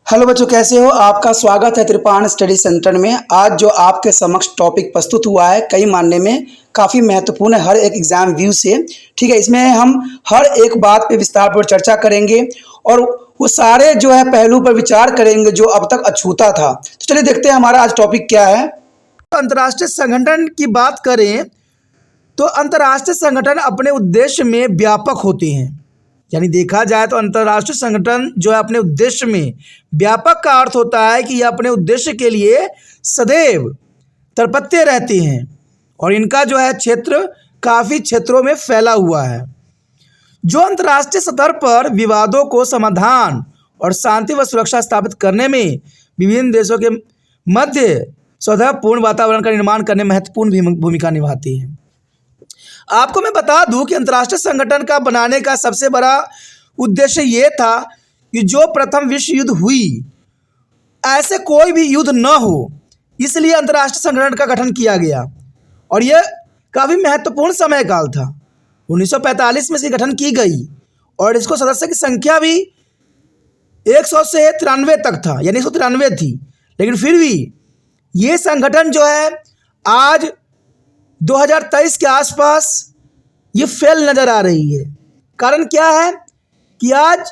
Hello बच्चों, कैसे हो? आपका स्वागत है त्रिपाण स्टडी सेंटर में। आज जो आपके समक्ष टॉपिक प्रस्तुत हुआ है कई मानने में काफ़ी महत्वपूर्ण है हर एक एग्जाम व्यू से। ठीक है, इसमें हम हर एक बात पे विस्तार पर चर्चा करेंगे और वो सारे जो है पहलू पर विचार करेंगे जो अब तक अछूता था। तो चलिए देखते हैं हमारा आज टॉपिक क्या है। अंतर्राष्ट्रीय संगठन की बात करें तो अंतर्राष्ट्रीय संगठन अपने उद्देश्य में व्यापक होते हैं। यानी देखा जाए तो अंतर्राष्ट्रीय संगठन जो है अपने उद्देश्य में व्यापक का अर्थ होता है कि यह अपने उद्देश्य के लिए सदैव तत्पर रहते हैं और इनका जो है क्षेत्र काफ़ी क्षेत्रों में फैला हुआ है, जो अंतर्राष्ट्रीय स्तर पर विवादों को समाधान और शांति व सुरक्षा स्थापित करने में विभिन्न देशों के मध्य सौहार्दपूर्ण वातावरण का निर्माण करने में महत्वपूर्ण भूमिका निभाती है। आपको मैं बता दूं कि अंतर्राष्ट्रीय संगठन का बनाने का सबसे बड़ा उद्देश्य ये था कि जो प्रथम विश्व युद्ध हुई ऐसे कोई भी युद्ध न हो, इसलिए अंतर्राष्ट्रीय संगठन का गठन किया गया और यह काफ़ी महत्वपूर्ण समय काल था। 1945 में इसकी गठन की गई और इसको सदस्य की संख्या भी 100 से 93 तक था, यानी 193 थी। लेकिन फिर भी ये संगठन जो है आज 2023 के आसपास ये फेल नज़र आ रही है। कारण क्या है कि आज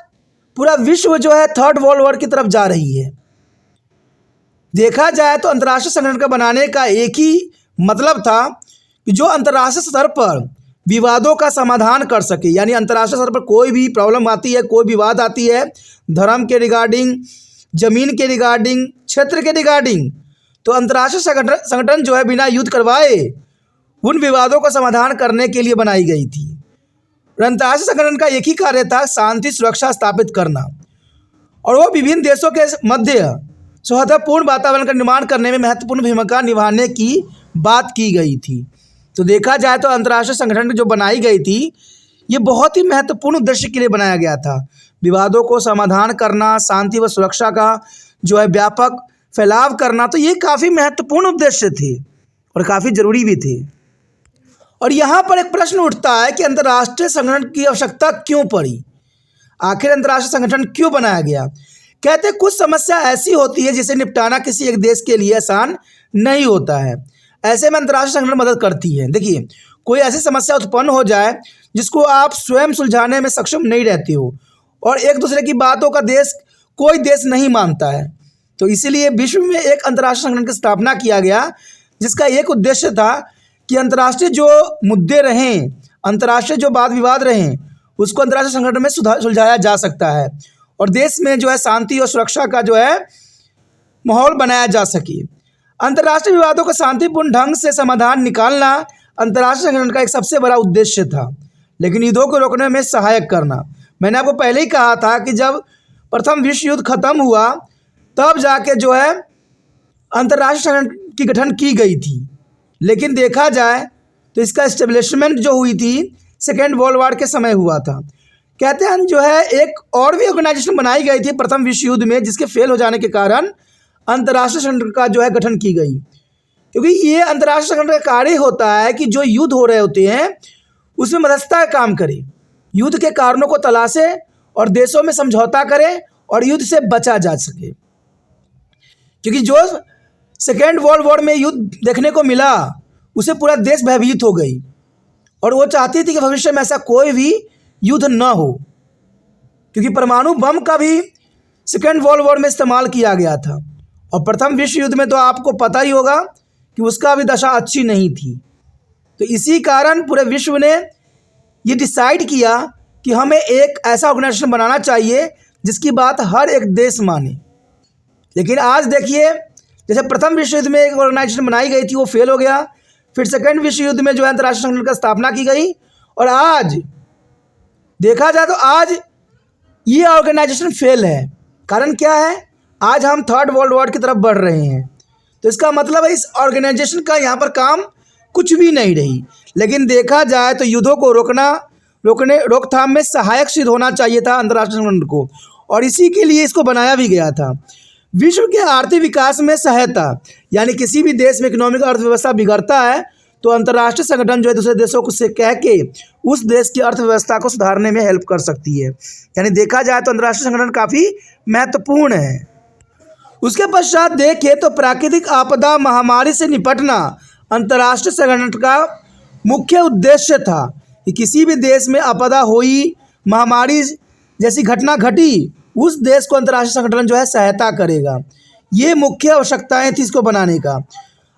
पूरा विश्व जो है थर्ड वर्ल्ड वॉर की तरफ जा रही है। देखा जाए तो अंतर्राष्ट्रीय संगठन का बनाने का एक ही मतलब था कि जो अंतर्राष्ट्रीय स्तर पर विवादों का समाधान कर सके। यानी अंतर्राष्ट्रीय स्तर पर कोई भी प्रॉब्लम आती है, कोई विवाद आती है धर्म के रिगार्डिंग, जमीन के रिगार्डिंग, क्षेत्र के रिगार्डिंग, तो अंतर्राष्ट्रीय संगठन जो है बिना युद्ध करवाए उन विवादों का समाधान करने के लिए बनाई गई थी। अंतर्राष्ट्रीय संगठन का एक ही कार्य था, शांति सुरक्षा स्थापित करना, और वो विभिन्न देशों के मध्य सौहार्दपूर्ण वातावरण का निर्माण करने में महत्वपूर्ण भूमिका निभाने की बात की गई थी। तो देखा जाए तो अंतर्राष्ट्रीय संगठन जो बनाई गई थी ये बहुत ही महत्वपूर्ण उद्देश्य के लिए बनाया गया था। विवादों को समाधान करना, शांति व सुरक्षा का जो है व्यापक फैलाव करना, तो ये काफ़ी महत्वपूर्ण उद्देश्य थे और काफ़ी ज़रूरी भी थे। और यहाँ पर एक प्रश्न उठता है कि अंतर्राष्ट्रीय संगठन की आवश्यकता क्यों पड़ी, आखिर अंतर्राष्ट्रीय संगठन क्यों बनाया गया। कहते हैं कुछ समस्या ऐसी होती है जिसे निपटाना किसी एक देश के लिए आसान नहीं होता है। ऐसे में अंतर्राष्ट्रीय संगठन मदद करती है। देखिए, कोई ऐसी समस्या उत्पन्न हो जाए जिसको आप स्वयं सुलझाने में सक्षम नहीं रहते हो और एक दूसरे की बातों का कोई देश नहीं मानता है, तो इसीलिए विश्व में एक अंतर्राष्ट्रीय संगठन की स्थापना किया गया जिसका एक उद्देश्य था कि अंतर्राष्ट्रीय जो मुद्दे रहें, अंतर्राष्ट्रीय जो वाद विवाद रहें, उसको अंतर्राष्ट्रीय संगठन में सुलझाया जा सकता है और देश में जो है शांति और सुरक्षा का जो है माहौल बनाया जा सके। अंतर्राष्ट्रीय विवादों का शांतिपूर्ण ढंग से समाधान निकालना अंतर्राष्ट्रीय संगठन का एक सबसे बड़ा उद्देश्य था। लेकिन युद्धों को रोकने में सहायक करना, मैंने आपको पहले ही कहा था कि जब प्रथम विश्व युद्ध खत्म हुआ तब जाके जो है अंतर्राष्ट्रीय संगठन की गठन की गई थी। लेकिन देखा जाए तो इसका इस्टेब्लिशमेंट जो हुई थी सेकेंड वर्ल्ड वॉर के समय हुआ था। कहते हैं जो है एक और भी ऑर्गेनाइजेशन बनाई गई थी प्रथम विश्व युद्ध में, जिसके फेल हो जाने के कारण अंतर्राष्ट्रीय संगठन का जो है गठन की गई। क्योंकि ये अंतर्राष्ट्रीय संगठन का कार्य होता है कि जो युद्ध हो रहे होते हैं उसमें मध्यस्थता का काम करे, युद्ध के कारणों को तलाशे और देशों में समझौता करे और युद्ध से बचा जा सके। क्योंकि जो सेकेंड वर्ल्ड वॉर में युद्ध देखने को मिला उसे पूरा देश भयभीत हो गई और वो चाहती थी कि भविष्य में ऐसा कोई भी युद्ध न हो, क्योंकि परमाणु बम का भी सेकेंड वर्ल्ड वॉर में इस्तेमाल किया गया था और प्रथम विश्व युद्ध में तो आपको पता ही होगा कि उसका भी दशा अच्छी नहीं थी। तो इसी कारण पूरे विश्व ने ये डिसाइड किया कि हमें एक ऐसा ऑर्गेनाइजेशन बनाना चाहिए जिसकी बात हर एक देश माने। लेकिन आज देखिए, जैसे प्रथम विश्व युद्ध में एक ऑर्गेनाइजेशन बनाई गई थी वो फेल हो गया, फिर सेकेंड विश्व युद्ध में जो है अंतर्राष्ट्रीय संगठन की स्थापना की गई और आज देखा जाए तो आज ये ऑर्गेनाइजेशन फेल है। कारण क्या है, आज हम थर्ड वर्ल्ड वॉर की तरफ बढ़ रहे हैं, तो इसका मतलब है इस ऑर्गेनाइजेशन का यहाँ पर काम कुछ भी नहीं रही। लेकिन देखा जाए तो युद्धों को रोकथाम में सहायक सिद्ध होना चाहिए था अंतर्राष्ट्रीय संगठन को, और इसी के लिए इसको बनाया भी गया था। विश्व के आर्थिक विकास में सहायता, यानी किसी भी देश में इकोनॉमिक अर्थव्यवस्था बिगड़ता है तो अंतर्राष्ट्रीय संगठन जो है दूसरे देशों को से कह के उस देश की अर्थव्यवस्था को सुधारने में हेल्प कर सकती है। यानी देखा जाए तो अंतर्राष्ट्रीय संगठन काफ़ी महत्वपूर्ण है। उसके पश्चात देखें तो प्राकृतिक आपदा महामारी से निपटना अंतर्राष्ट्रीय संगठन का मुख्य उद्देश्य था कि किसी भी देश में आपदा हुई, महामारी जैसी घटना घटी, उस देश को अंतर्राष्ट्रीय संगठन जो है सहायता करेगा। ये मुख्य आवश्यकताएं थी इसको बनाने का।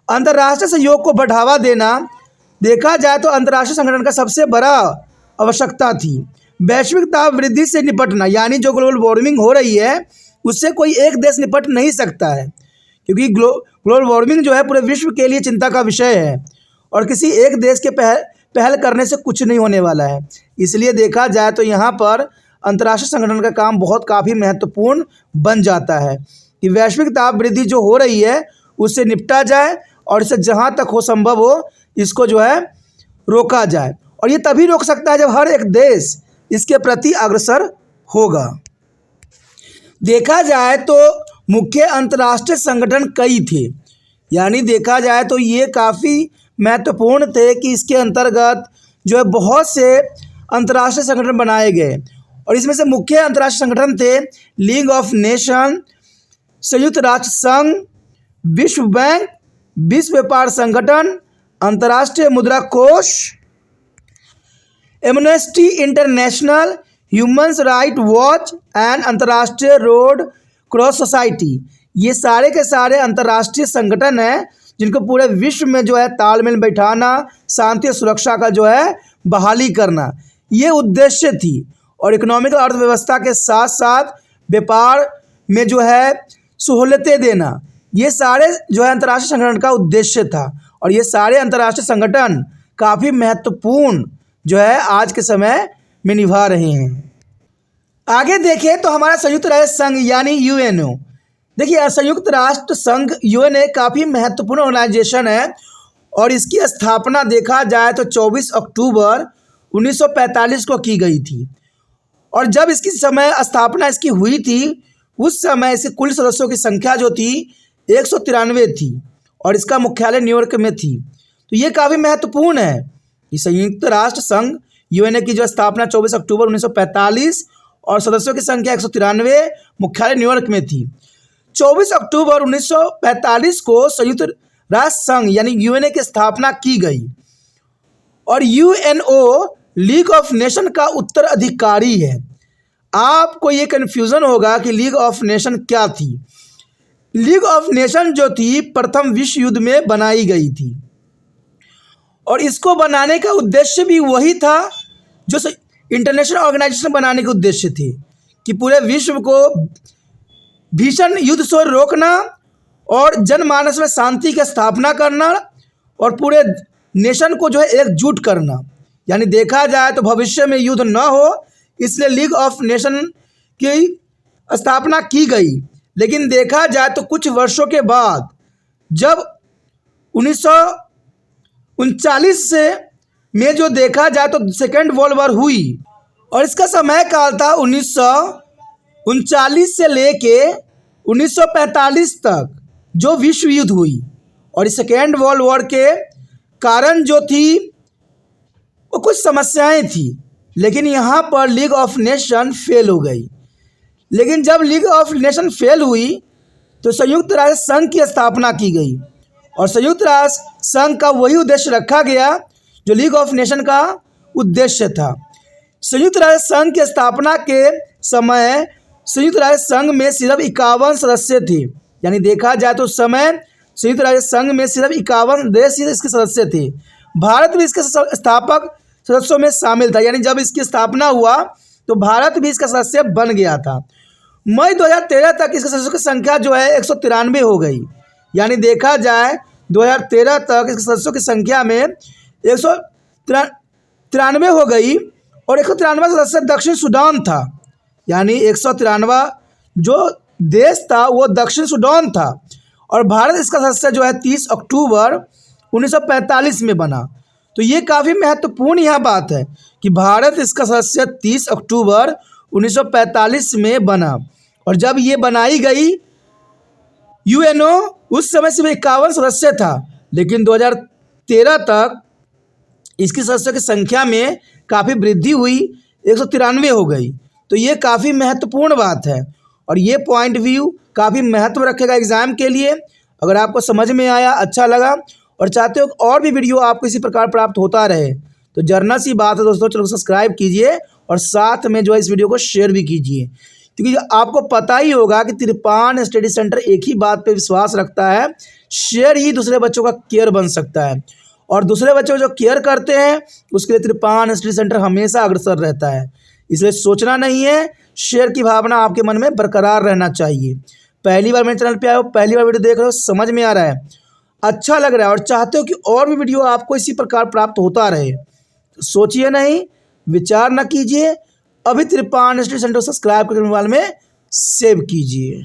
अंतर्राष्ट्रीय सहयोग को बढ़ावा देना, देखा जाए तो अंतर्राष्ट्रीय संगठन का सबसे बड़ा आवश्यकता थी। वैश्विक ताप वृद्धि से निपटना, यानी जो ग्लोबल वार्मिंग हो रही है उससे कोई एक देश निपट नहीं सकता है, क्योंकि ग्लोबल वार्मिंग जो है पूरे विश्व के लिए चिंता का विषय है और किसी एक देश के पहल करने से कुछ नहीं होने वाला है। इसलिए देखा जाए तो यहाँ पर अंतर्राष्ट्रीय संगठन का काम काफ़ी महत्वपूर्ण बन जाता है कि वैश्विक ताप वृद्धि जो हो रही है उससे निपटा जाए और इसे जहाँ तक हो संभव हो इसको जो है रोका जाए। और ये तभी रोक सकता है जब हर एक देश इसके प्रति अग्रसर होगा। देखा जाए तो मुख्य अंतर्राष्ट्रीय संगठन कई थे, यानी देखा जाए तो ये काफ़ी महत्वपूर्ण थे कि इसके अंतर्गत जो है बहुत से अंतर्राष्ट्रीय संगठन बनाए गए और इसमें से मुख्य अंतर्राष्ट्रीय संगठन थे लीग ऑफ नेशन, संयुक्त राष्ट्र संघ, विश्व बैंक, विश्व व्यापार संगठन, अंतर्राष्ट्रीय मुद्रा कोष, Amnesty international, human right watch and अंतर्राष्ट्रीय रेड क्रॉस सोसाइटी। ये सारे के सारे अंतर्राष्ट्रीय संगठन हैं जिनको पूरे विश्व में जो है तालमेल बैठाना, शांति और सुरक्षा का जो है बहाली करना, ये उद्देश्य थी। और इकोनॉमिक अर्थव्यवस्था के साथ साथ व्यापार में जो है सहूलतें देना, ये सारे जो है अंतर्राष्ट्रीय संगठन का उद्देश्य था। और ये सारे अंतर्राष्ट्रीय संगठन काफ़ी महत्वपूर्ण जो है आज के समय में निभा रहे हैं। आगे देखें तो हमारा संयुक्त राष्ट्र संघ यानी यूएनओ। देखिए संयुक्त राष्ट्र संघ यूएनओ काफ़ी महत्वपूर्ण ऑर्गेनाइजेशन है और इसकी स्थापना देखा जाए तो 24 अक्टूबर 1945 को की गई थी। और जब इसकी स्थापना इसकी हुई थी उस समय इसके कुल सदस्यों की संख्या जो थी 193 थी और इसका मुख्यालय न्यूयॉर्क में थी। तो ये काफ़ी महत्वपूर्ण है कि संयुक्त राष्ट्र संघ यूएनओ की जो स्थापना 24 अक्टूबर 1945 और सदस्यों की संख्या 193, मुख्यालय न्यूयॉर्क में थी। 24 अक्टूबर 1945 को संयुक्त राष्ट्र संघ यानी यूएनओ की स्थापना की गई और यूएनओ लीग ऑफ नेशन का उत्तराधिकारी है। आपको ये कन्फ्यूज़न होगा कि लीग ऑफ नेशन क्या थी। लीग ऑफ नेशन जो थी प्रथम विश्व युद्ध में बनाई गई थी और इसको बनाने का उद्देश्य भी वही था जो इंटरनेशनल ऑर्गेनाइजेशन बनाने के उद्देश्य थे कि पूरे विश्व को भीषण युद्ध से रोकना और जनमानस में शांति की स्थापना करना और पूरे नेशन को जो है एकजुट करना। यानी देखा जाए तो भविष्य में युद्ध न हो, इसलिए लीग ऑफ नेशन की स्थापना की गई। लेकिन देखा जाए तो कुछ वर्षों के बाद जब 1939 से में जो देखा जाए तो सेकेंड वर्ल्ड वॉर हुई और इसका समय काल था 1939 से लेके 1945 तक जो विश्व युद्ध हुई। और इस सेकेंड वर्ल्ड वॉर के कारण जो थी वो कुछ समस्याएं थी, लेकिन यहाँ पर लीग ऑफ नेशन फेल हो गई। लेकिन जब लीग ऑफ नेशन फेल हुई तो संयुक्त राष्ट्र संघ की स्थापना की गई और संयुक्त राष्ट्र संघ का वही उद्देश्य रखा गया जो लीग ऑफ नेशन का उद्देश्य था। संयुक्त राष्ट्र संघ की स्थापना के समय संयुक्त राष्ट्र संघ में सिर्फ 51 सदस्य थे। यानी देखा जाए तो उस समय संयुक्त राष्ट्र संघ में सिर्फ 51 देश ही इसके सदस्य थे। भारत भी इसके स्थापक सदस्यों में शामिल था। यानी जब इसकी स्थापना हुआ तो भारत भी इसका सदस्य बन गया था। मई 2013 तक इसके सदस्यों की संख्या जो है 193 हो गई। यानी देखा जाए 2013 तक इसके सदस्यों की संख्या में 193 हो गई और 193 सदस्य दक्षिण सूडान था। यानी 193 जो देश था वो दक्षिण सूडान था और भारत इसका सदस्य जो है 30 अक्टूबर 1945 में बना। तो ये काफ़ी महत्वपूर्ण यह बात है कि भारत इसका सदस्य 30 अक्टूबर 1945 में बना और जब ये बनाई गई यूएनओ उस समय सिर्फ 51 सदस्य था, लेकिन 2013 तक इसकी सदस्यों की संख्या में काफ़ी वृद्धि हुई, 193 हो गई। तो ये काफ़ी महत्वपूर्ण बात है। और ये पॉइंट व्यू काफ़ी महत्व रखेगा एग्ज़ाम के लिए। अगर आपको समझ में आया, अच्छा लगा और चाहते हो और भी वीडियो आपको इसी प्रकार प्राप्त होता रहे तो जरना सी बात है दोस्तों, चलो सब्सक्राइब कीजिए और साथ में जो है इस वीडियो को शेयर भी कीजिए, क्योंकि आपको पता ही होगा कि तिरपान स्टडी सेंटर एक ही बात पे विश्वास रखता है, शेयर ही दूसरे बच्चों का केयर बन सकता है और दूसरे बच्चों जो केयर करते हैं उसके लिए तिरपान स्टडी सेंटर हमेशा अग्रसर रहता है। इसलिए सोचना नहीं है, शेयर की भावना आपके मन में बरकरार रहना चाहिए। पहली बार मेरे चैनल पे आए हो, पहली बार वीडियो देख रहे हो, समझ में आ रहा है, अच्छा लग रहा है और चाहते हो कि और भी वीडियो आपको इसी प्रकार प्राप्त होता रहे, तो सोचिए नहीं, विचार न कीजिए, अभी तिरपान स्टडी सेंटर सब्सक्राइब करके मोबाइल में सेव कीजिए।